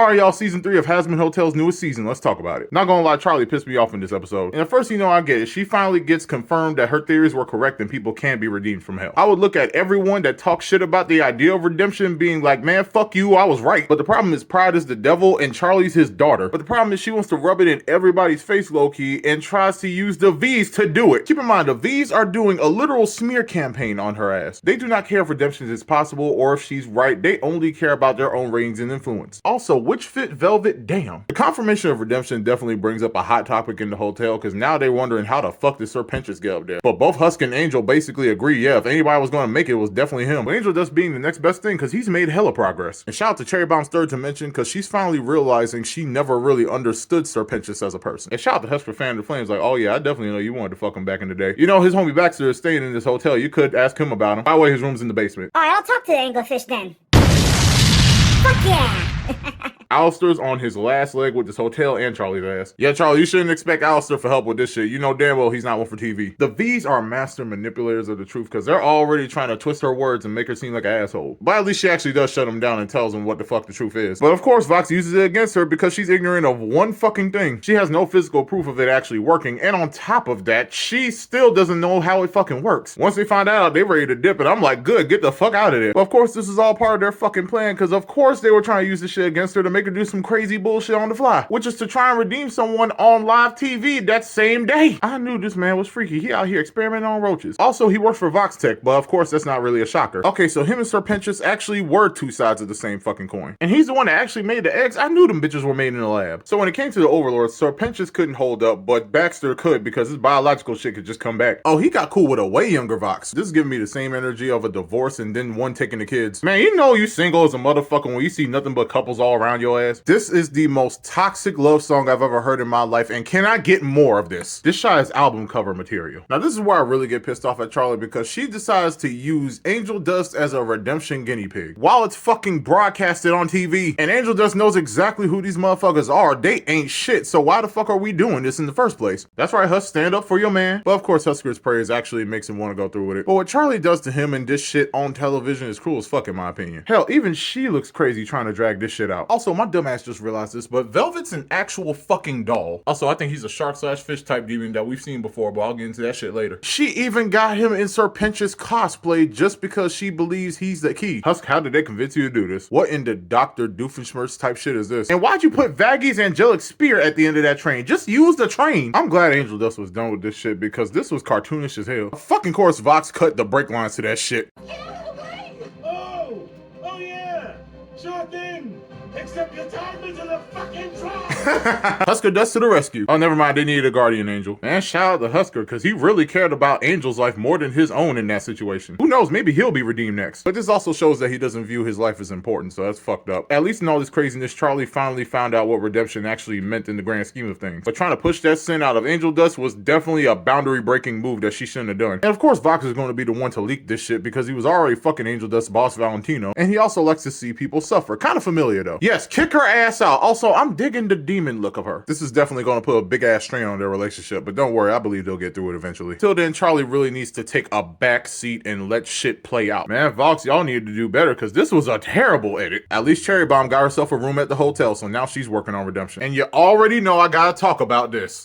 Alright, y'all, season 3 of Hazbin Hotel's newest season. Let's talk about it. Not gonna lie, Charlie pissed me off in this episode. And at first, I get it. She finally gets confirmed that her theories were correct and people can be redeemed from hell. I would look at everyone that talks shit about the idea of redemption being like, man, fuck you, I was right. But the problem is pride is the devil and Charlie's his daughter. But the problem is she wants to rub it in everybody's face low-key and tries to use the V's to do it. Keep in mind, the V's are doing a literal smear campaign on her ass. They do not care if redemption is possible or if she's right. They only care about their own ratings and influence. Also, which fit Velvet? Damn. The confirmation of redemption definitely brings up a hot topic in the hotel because now they're wondering how the fuck did Sir Pentious get up there. But both Husk and Angel basically agree, yeah, if anybody was going to make it, it was definitely him. But Angel just being the next best thing because he's made hella progress. And shout out to Cherry Bomb's third dimension because she's finally realizing she never really understood Sir Pentious as a person. And shout out to Husk Fan of the Flames like, oh yeah, I definitely know you wanted to fuck him back in the day. You know, his homie Baxter is staying in this hotel. You could ask him about him. By the way, his room's in the basement. Alright, I'll talk to the anglerfish then. Fuck yeah! Alistair's on his last leg with this hotel and Charlie's ass. Yeah, Charlie, you shouldn't expect Alistair for help with this shit. You know damn well he's not one for TV. The V's are master manipulators of the truth because they're already trying to twist her words and make her seem like an asshole. But at least she actually does shut him down and tells him what the fuck the truth is. But of course, Vox uses it against her because she's ignorant of one fucking thing. She has no physical proof of it actually working, and on top of that, she still doesn't know how it fucking works. Once they find out, they're ready to dip it. I'm like, good, get the fuck out of there. But of course, this is all part of their fucking plan because of course they were trying to use this shit against her to make her do some crazy bullshit on the fly, which is to try and redeem someone on live TV that same day. I knew this man was freaky. He out here experimenting on roaches. Also, he works for Vox Tech, but of course that's not really a shocker. Okay, so him and Sir Pentious actually were two sides of the same fucking coin. And he's the one that actually made the eggs. I knew them bitches were made in the lab. So when it came to the Overlord, Sir Pentious couldn't hold up, but Baxter could because his biological shit could just come back. Oh, he got cool with a way younger Vox. This is giving me the same energy of a divorce and then one taking the kids. Man, you know you single as a motherfucker when you see nothing but couples all around your ass. This is the most toxic love song I've ever heard in my life, and can I get more of this? This shot is album cover material. Now this is where I really get pissed off at Charlie because she decides to use Angel Dust as a redemption guinea pig while it's fucking broadcasted on TV, and Angel Dust knows exactly who these motherfuckers are. They ain't shit, so why the fuck are we doing this in the first place? That's right, Husk, stand up for your man. But of course Husker's praise actually makes him want to go through with it. But what Charlie does to him in this shit on television is cruel as fuck in my opinion. Hell, even she looks crazy trying to drag this shit out. Also, my dumbass just realized this, but Velvet's an actual fucking doll. Also, I think he's a shark/fish type demon that we've seen before, but I'll get into that shit later. She even got him in Sir Pentious cosplay just because she believes he's the key. Husk, how did they convince you to do this? What in the Dr. Doofenshmirtz type shit is this? And why'd you put Vaggy's angelic spear at the end of that train? Just use the train. I'm glad Angel Dust was done with this shit because this was cartoonish as hell. Of fucking course, Vox cut the brake lines to that shit. Oh yeah, sure thing. Except you tied me to the fucking truck. Husker Dust to the rescue. Oh, never mind. They needed a guardian angel. Man, shout out to Husker because he really cared about Angel's life more than his own in that situation. Who knows? Maybe he'll be redeemed next. But this also shows that he doesn't view his life as important, so that's fucked up. At least in all this craziness, Charlie finally found out what redemption actually meant in the grand scheme of things. But trying to push that sin out of Angel Dust was definitely a boundary-breaking move that she shouldn't have done. And of course, Vox is going to be the one to leak this shit because he was already fucking Angel Dust's boss Valentino, and he also likes to see people suffer. Kind of familiar though. Yes, kick her ass out. Also, I'm digging the demon look of her. This is definitely going to put a big ass strain on their relationship, but don't worry, I believe they'll get through it eventually. Till then, Charlie really needs to take a back seat and let shit play out. Man, Vox, y'all need to do better because this was a terrible edit. At least Cherry Bomb got herself a room at the hotel, so now she's working on redemption. And you already know I gotta talk about this.